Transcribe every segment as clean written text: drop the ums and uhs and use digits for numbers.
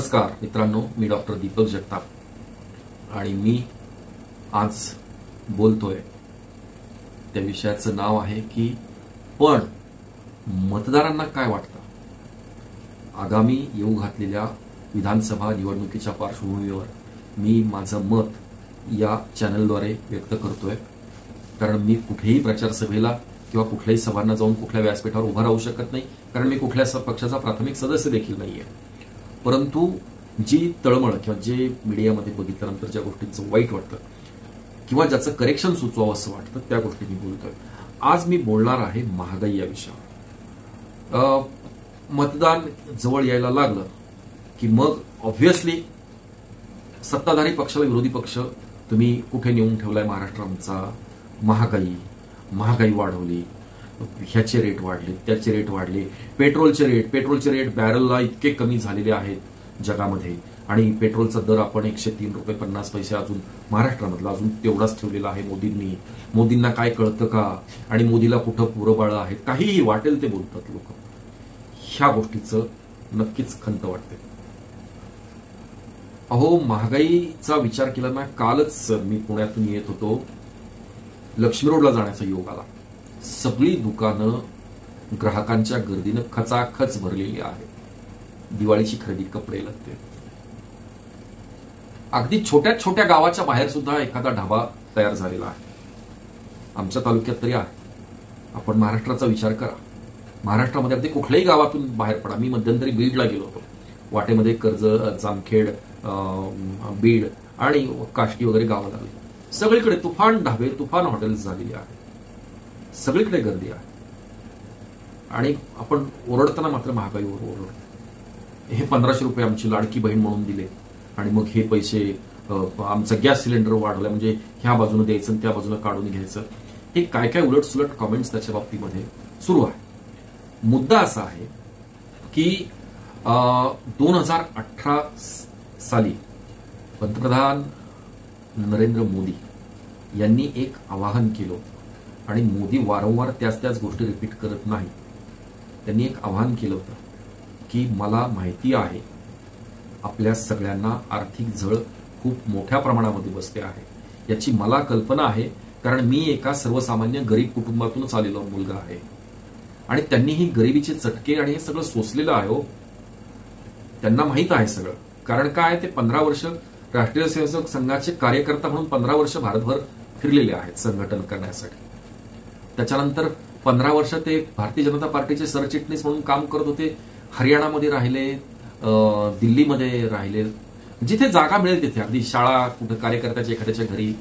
नमस्कार मित्रांनो, मी डॉक्टर दीपक जगताप आणि मी आज बोलतोय त्या विषयाचं नाव आहे की पण मतदारांना काय वाटतं। आगामी येऊ घातलेल्या विधानसभा निवडणुकीच्या पार्श्वभूमीवर मी माझं मत या चॅनलद्वारे व्यक्त करतोय, कारण मी कुठेही प्रचार सभेला किंवा कुठल्याही सभांना जाऊन कुठल्या व्यासपीठावर उभा राहू शकत नाही, कारण मी कुठल्या पक्षाचा प्राथमिक सदस्य देखील नाहीये। परंतु जी तळमळ किंवा जे मीडियामध्ये बघितल्यानंतर ज्या गोष्टींचं वाईट वाटतं किंवा ज्याचं करेक्शन सुचवावं असं वाटतं त्या गोष्टी मी बोलतोय। आज मी बोलणार आहे महागाई या विषयावर। मतदान जवळ यायला लागलं की मग ऑब्व्हियसली सत्ताधारी पक्षाला विरोधी पक्ष तुम्ही कुठे नेऊन ठेवलाय महाराष्ट्राचा, महागाई वाढवली, ह्याचे रेट वाढले, त्याचे रेट वाढले, पेट्रोलचे रेट बॅरलला इतके कमी झालेले आहेत जगामध्ये, आणि पेट्रोलचा दर आपण 103 रुपये 50 पैसे अजून महाराष्ट्रामधला अजून तेवढाच ठेवलेला आहे मोदींना काय कळतं का, आणि मोदीला कुठं पुरबाळं आहेत, काहीही वाटेल ते बोलतात लोक। ह्या गोष्टीचं नक्कीच खंत वाटते। अहो, महागाईचा विचार केला ना, कालच मी पुण्यातून येत होतो, लक्ष्मी रोडला जाण्याचा योग आला। सगळी दुकानं ग्राहकांच्या गर्दीनं खचाखच भरलेली आहे। दिवाळीची खरेदी, कपडे लत्ते, अगदी छोट्या छोट्या गावाच्या बाहेर सुद्धा एखादा ढाबा तयार झालेला आहे। आमच्या तालुक्यात तरी आहे। आपण महाराष्ट्राचा विचार करा, महाराष्ट्रामध्ये अगदी कुठल्याही गावातून बाहेर पडा। मी मध्यंतरी बीडला गेलो होतो, वाटेमध्ये कर्जत, जामखेड, बीड आणि काष्टी वगैरे गावं लागली। सगळीकडे तुफान ढाबे, तुफान हॉटेल्स झालेली आहेत, सगळीकडे गर्दी आहे, आणि आपण ओरडताना मात्र महागाईवर ओरडतो। हे 1500 रुपये आमची लाडकी बहीण म्हणून दिले, आणि मग हे पैसे आमचा गॅस सिलेंडर वाढवला म्हणजे ह्या बाजूने द्यायचं आणि त्या बाजूने काढून घ्यायचं, हे काय काय उलट सुलट कॉमेंट्स त्याच्या बाबतीमध्ये सुरू आहे। मुद्दा असा आहे की 2018 साली पंतप्रधान नरेंद्र मोदी यांनी एक आवाहन केलं, आणि मोदी वारंवार त्याच गोष्टी रिपीट करत नाही। त्यांनी एक आवाहन केलं होतं की मला माहिती आहे आपल्या सगळ्यांना आर्थिक झळ खूप मोठ्या प्रमाणामध्ये बसते आहे, याची मला कल्पना आहे, कारण मी एका सर्वसामान्य गरीब कुटुंबातूनच आलेला मुलगा आहे, आणि त्यांनी ही गरिबीचे चटके आणि हे सगळं सोसलेलं आहे। हो, त्यांना माहित आहे सगळं, कारण काय, ते 15 वर्ष राष्ट्रीय स्वयंसेवक संघाचे कार्यकर्ता म्हणून 15 वर्ष भारतभर फिरलेले आहेत संघटन करण्यासाठी। त्याच्यानंतर 15 वर्ष ते भारतीय जनता पार्टीचे सरचिटणीस म्हणून काम करत होते। हरियाणामध्ये राहिले, दिल्लीमध्ये राहिले, जिथे जागा मिळेल तिथे, अगदी शाळा कुठं कार्यकर्त्याच्या एखाद्याच्या घरी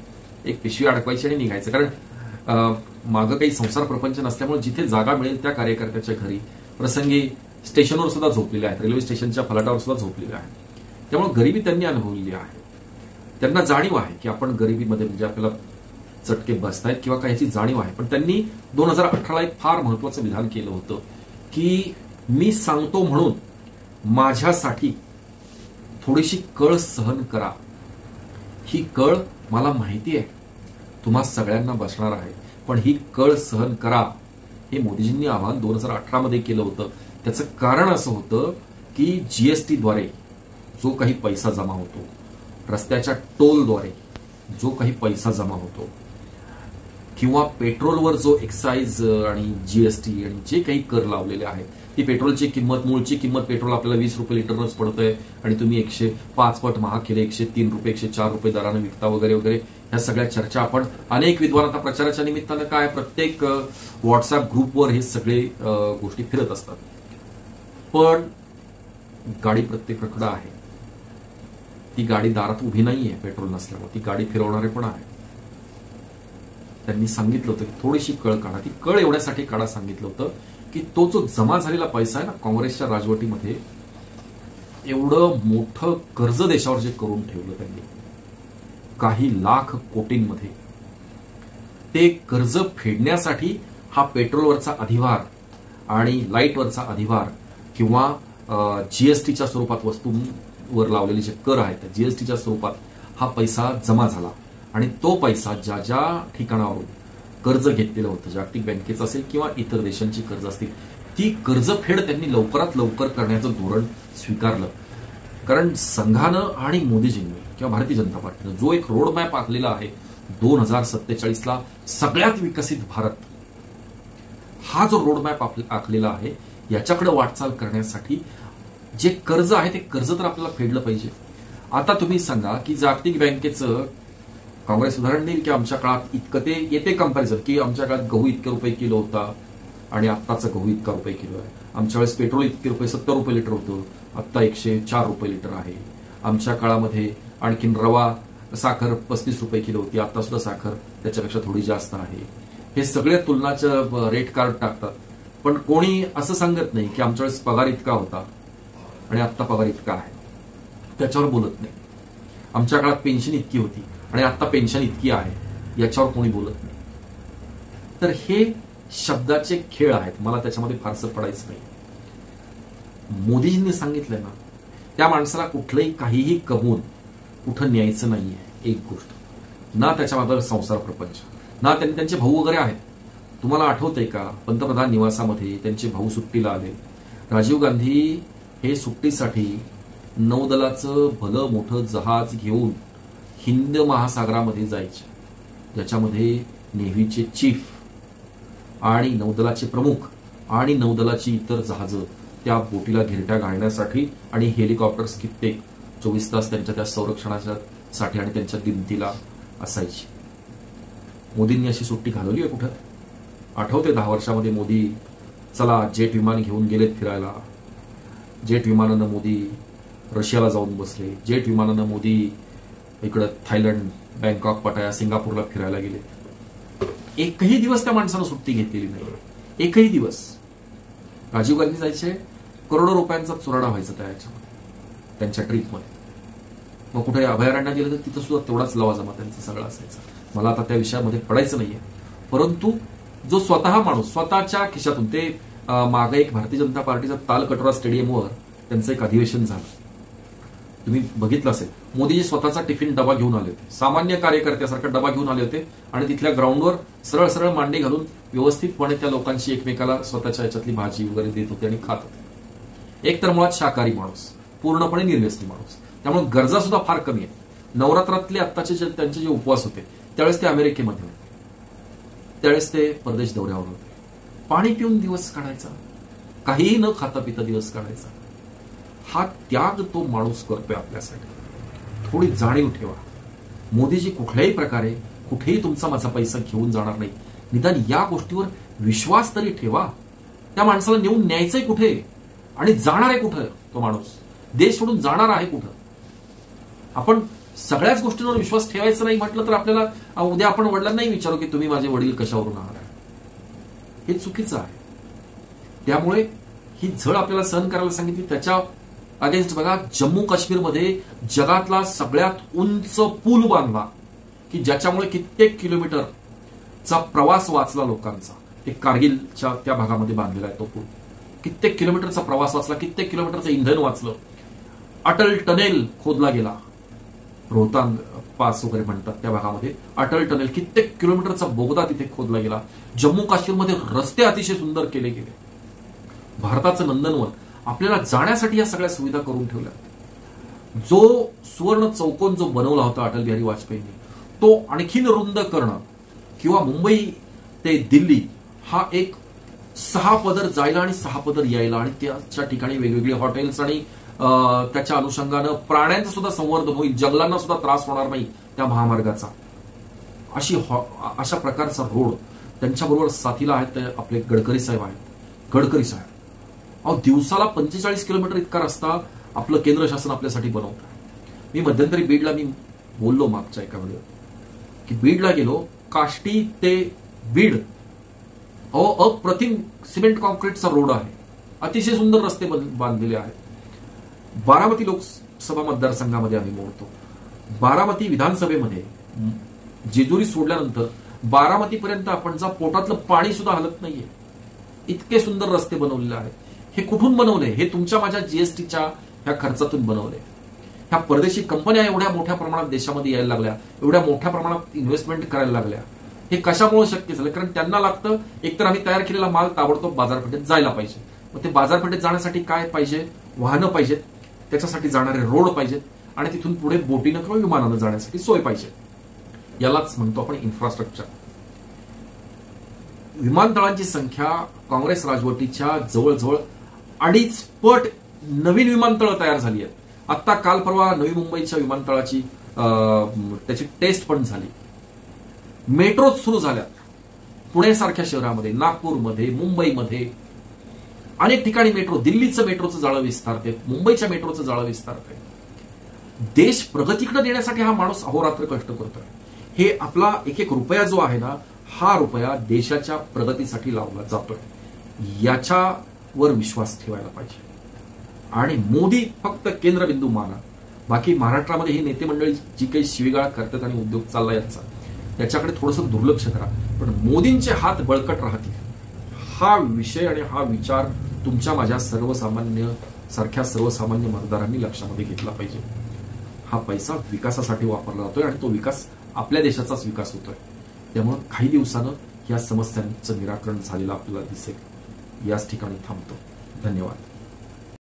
एक पिशवी अडकवायची आणि निघायचं, कारण मागं काही संसार प्रपंच नसल्यामुळे जिथे जागा मिळेल त्या कार्यकर्त्याच्या घरी, प्रसंगी स्टेशनवर सुद्धा झोपलेले आहेत, रेल्वे स्टेशनच्या फलाटावर सुद्धा झोपलेले आहेत। त्यामुळे गरिबी त्यांनी अनुभवलेली आहे, त्यांना जाणीव आहे की आपण गरिबीमध्ये म्हणजे आपल्याला चटके बसतायत किंवा काहीची जाणीव आहे। पण त्यांनी 2018ला एक फार महत्वाचं विधान केलं होतं की मी सांगतो म्हणून माझ्यासाठी थोडीशी कळ सहन करा। ही कळ मला माहिती आहे तुम्हा सगळ्यांना बसणार आहे, पण ही कळ सहन करा, हे मोदीजींनी आवाहन 2018 मध्ये केलं होतं। त्याचं कारण असं होतं की जीएसटीद्वारे जो काही पैसा जमा होतो, रस्त्याच्या टोलद्वारे जो काही पैसा जमा होतो, किंवा पेट्रोलवर जो एक्साइज आणि जीएसटी आणि जे काही कर लावलेले आहेत, ती पेट्रोलची किंमत, मूळची किंमत पेट्रोल आपल्याला 20 रुपये लिटरनच पडतंय, आणि तुम्ही 105 पट महाग केले, 103 रुपये 104 रुपये दराने विकता वगैरे वगैरे, ह्या सगळ्या चर्चा आपण अनेक विद्वान आता प्रचाराच्या निमित्तानं काय प्रत्येक व्हॉट्सअप ग्रुपवर हे सगळे गोष्टी फिरत असतात। पण गाडी प्रत्येकाकडे आहे, ती गाडी दारात उभी नाहीये पेट्रोल नसल्यामुळे, ती गाडी फिरवणारे पण आहे। त्यांनी सांगितलं होतं की थोडीशी कळ काढा, ती कळ एवढ्यासाठी काढा सांगितलं होतं की तो जो जमा झालेला पैसा आहे ना काँग्रेसच्या राजवटीमध्ये, एवढं मोठं कर्ज देशावर जे करून ठेवलं त्यांनी काही लाख कोटींमध्ये, ते कर्ज फेडण्यासाठी हा पेट्रोलवरचा अधिभार आणि लाईटवरचा अधिभार किंवा जीएसटीच्या स्वरूपात वस्तूंवर लावलेले जे कर आहेत त्या जीएसटीच्या स्वरूपात हा पैसा जमा झाला, आणि तो पैसा ज्या ज्या ठिकाणावरून कर्ज घेतलेलं होतं, जागतिक बँकेचं असेल किंवा इतर देशांची कर्ज असतील, ती कर्जफेड त्यांनी लवकरात लवकर करण्याचं धोरण स्वीकारलं। कारण संघानं आणि मोदीजींनी किंवा भारतीय जनता पार्टीनं जो एक रोड मॅप आखलेला आहे 2047ला सगळ्यात विकसित भारत, हा जो रोड मॅप आखलेला आहे याच्याकडे वाटचाल करण्यासाठी जे कर्ज आहे ते कर्ज तर आपल्याला फेडलं पाहिजे. आता तुम्ही सांगा की जागतिक बँकेचं काँग्रेस उदाहरण देईल की आमच्या काळात इतकं ते येते कंपॅरिझन की आमच्या काळात गहू इतके रुपये किलो होता आणि आत्ताचा गहू इतका रुपये किलो आहे. आमच्या वेळेस पेट्रोल इतके रुपये 70 रुपये लिटर होतं, आत्ता 104 रुपये लिटर आहे. आमच्या काळामध्ये आणखीन रवा साखर 35 रुपये किलो होती, आता सुद्धा साखर त्याच्यापेक्षा थोडी जास्त आहे. हे सगळे तुलनाचं रेट कार्ड टाकतात, पण कोणी असं सांगत नाही की आमच्या वेळेस पगार इतका होता आणि आत्ता पगार इतका आहे, त्याच्यावर बोलत नाही. आमच्या काळात पेन्शन इतकी होती आणि आत्ता पेन्शन इतकी आहे, याच्यावर कोणी बोलत नाही. तर हे शब्दाचे खेळ आहेत, मला त्याच्यामध्ये फारसं पडायचं नाही. मोदीजींनी सांगितलंय ना, त्या माणसाला कुठलंही काहीही कमवून कुठं न्यायचं नाहीये. एक गोष्ट ना, त्याच्याबद्दल संसार प्रपंच ना, त्यांचे भाऊ वगैरे आहेत. तुम्हाला आठवतंय का पंतप्रधान निवासामध्ये त्यांचे भाऊ सुट्टीला आले. राजीव गांधी हे सुट्टीसाठी नौदलाचं भलं मोठं जहाज घेऊन हिंद महासागरामध्ये जायचे, ज्याच्यामध्ये नेव्हीचे चीफ आणि नौदलाचे प्रमुख आणि नौदलाची इतर जहाजं त्या बोटीला घिरट्या घालण्यासाठी आणि हेलिकॉप्टर्स कित्येक 24 तास त्यांच्या त्या संरक्षणासाठी आणि त्यांच्या दिमतीला असायची. मोदींनी अशी सुट्टी घालवली आहे कुठं? आठवते 10 वर्षामध्ये मोदी चला जेट विमान घेऊन गेलेत फिरायला. जेट विमानानं मोदी रशियाला जाऊन बसले. जेट विमानानं मोदी इकडं थायलंड, बँकॉक, पटाया, सिंगापूरला फिरायला गेले. एकही दिवस त्या माणसानं सुट्टी घेतलेली नाही, एकही दिवस. राजीव गांधी जायचे, करोडो रुपयांचा चुराडा व्हायचा त्यांच्या ट्रीपमध्ये. मग कुठे अभयारण्यात गेलं तर तिथं सुद्धा तेवढाच लवाजमा त्यांचा सगळा असायचा. मला आता त्या विषयामध्ये पडायचं नाहीये, परंतु जो स्वतः माणूस स्वतःच्या खिशातून ते मागे एक भारतीय जनता पार्टीचा तालकटोरा स्टेडियमवर त्यांचं एक अधिवेशन झालं, तुम्ही बघितलं असेल. मोदीजी स्वतःचा टिफिन डबा घेऊन आले होते, सामान्य कार्यकर्त्यासारखा डबा घेऊन आले होते आणि तिथल्या ग्राउंडवर सरळ सरळ मांडी घालून व्यवस्थितपणे त्या लोकांशी एकमेकाला स्वतःच्या याच्यातली भाजी वगैरे देत होते आणि खात होते. एक तर मुळात शाकाहारी माणूस, पूर्णपणे निर्व्यसनी माणूस, त्यामुळे गरजा सुद्धा फार कमी आहेत. नवरात्रातले आत्ताचे त्यांचे जे उपवास होते त्यावेळेस ते अमेरिकेमध्ये होते, त्यावेळेस ते परदेश दौऱ्यावर होते. पाणी पिऊन दिवस काढायचा, काहीही न खाता पिता दिवस काढायचा. हा त्याग तो माणूस करतोय आपल्यासाठी. थोडी जाणीव ठेवा. मोदीजी कुठल्याही प्रकारे कुठेही तुमचा माझा पैसा घेऊन जाणार नाही. निदान या गोष्टीवर विश्वास तरी ठेवा. त्या माणसाला नेऊन न्यायचंय कुठे आणि जाणार आहे कुठं तो माणूस? देश सोडून जाणार आहे कुठं? आपण सगळ्याच गोष्टींवर विश्वास ठेवायचा नाही म्हटलं तर आपल्याला उद्या आपण वडिलांनाही विचारू की तुम्ही माझे वडील कशावरून आहात. हे चुकीचं आहे. त्यामुळे ही झळ आपल्याला सहन करायला सांगितली. त्याच्या अगेन्स्ट बघा, जम्मू काश्मीरमध्ये जगातला सगळ्यात उंच पूल बांधला की ज्याच्यामुळे कित्येक किलोमीटरचा प्रवास वाचला लोकांचा. ते कारगिलच्या त्या भागामध्ये बांधलेला आहे तो पूल. कित्येक किलोमीटरचा प्रवास वाचला, कित्येक किलोमीटरचं इंधन वाचलं. अटल टनेल खोदला गेला, रोहतांग पास वगैरे म्हणतात त्या भागामध्ये अटल टनेल, कित्येक किलोमीटरचा बोगदा तिथे खोदला गेला. जम्मू काश्मीरमध्ये रस्ते अतिशय सुंदर केले गेले. भारताचं नंदनवन आपल्याला जाण्यासाठी या सगळ्या सुविधा करून ठेवल्या. जो सुवर्ण चौकोन जो बनवला होता अटल बिहारी वाजपेयींनी, तो आणखीन रुंद करणं किंवा मुंबई ते दिल्ली हा एक 6 पदर जायला आणि 6 पदर यायला आणि त्याच्या ठिकाणी वेगवेगळे हॉटेल्स आणि त्याच्या अनुषंगानं प्राण्यांचं सुद्धा संवर्धन होईल, जंगलांना सुद्धा त्रास होणार नाही त्या महामार्गाचा. अशा प्रकारचा रोड त्यांच्याबरोबर साथीला आहेत आपले गडकरी साहेब आहेत. गडकरी साहेब दिवसाला 45 किलोमीटर इतका रस्ता आपलं केंद्र शासन आपल्यासाठी बनवत आहे. मी मध्यंतरी बीडला मी बोललो मागच्या एका वेळेला की बीडला गेलो, काष्टी ते बीड अप्रतिम सिमेंट कॉन्क्रीटचा रोड आहे, अतिशय सुंदर रस्ते बांधलेले आहेत. बारामती लोकसभा मतदारसंघामध्ये आम्ही मोडतो. बारामती विधानसभेमध्ये जेजुरी सोडल्यानंतर बारामतीपर्यंत आपण जा, पोटातलं पाणी सुद्धा हलत नाहीये, इतके सुंदर रस्ते बनवलेले आहेत. हे कुठून बनवले? हे तुमच्या माझ्या जीएसटीच्या ह्या खर्चातून बनवले. ह्या परदेशी कंपन्या एवढ्या मोठ्या प्रमाणात देशामध्ये यायला लागल्या, एवढ्या मोठ्या प्रमाणात इन्व्हेस्टमेंट करायला लागल्या. हे कशामुळे शक्य झालं? कारण त्यांना लागतं एकतर आम्ही तयार केलेला माल ताबडतोब बाजारपेठेत जायला पाहिजे. मग ते बाजारपेठेत जाण्यासाठी काय पाहिजे? वाहनं पाहिजेत. त्याच्यासाठी जाणारे रोड पाहिजेत आणि तिथून पुढे बोटीनं किंवा विमानानं जाण्यासाठी सोय पाहिजे. यालाच म्हणतो आपण इन्फ्रास्ट्रक्चर. विमानतळांची संख्या काँग्रेस राजवटीच्या जवळजवळ 2.5 पट नवीन विमानतळं तयार झाली आहेत. आता काल परवा नवी मुंबईच्या विमानतळाची त्याची टेस्ट पण झाली. मेट्रो सुरू झाल्यात पुण्यासारख्या शहरामध्ये, नागपूरमध्ये, मुंबईमध्ये अनेक ठिकाणी मेट्रो. दिल्लीचं मेट्रोचं जाळं विस्तारते, मुंबईच्या मेट्रोचं जाळं विस्तारते. देश प्रगतीकडे नेण्यासाठी हा माणूस अहोरात्र कष्ट करतोय. हे आपला एक एक रुपया जो आहे ना, हा रुपया देशाच्या प्रगतीसाठी लावला जातोय. याच्यावर विश्वास ठेवायला पाहिजे. आणि मोदी फक्त केंद्रबिंदू माना. बाकी महाराष्ट्रामध्ये ही नेते मंडळी जी काही शिवीगाळ करतात आणि उद्योग चालला यांचा, त्याच्याकडे थोडंसं दुर्लक्ष करा. पण मोदींचे हात बळकट राहतील हा विषय आणि हा विचार तुमच्या माझ्या सर्वसामान्य मतदारांनी लक्षामध्ये घेतला पाहिजे. हा पैसा विकासासाठी वापरला जातोय आणि तो विकास आपल्या देशाचाच विकास होतोय. त्यामुळे काही दिवसानं या समस्यांचं निराकरण झालेलं आपल्याला दिसेल. याच ठिकाणी थांबतो. धन्यवाद.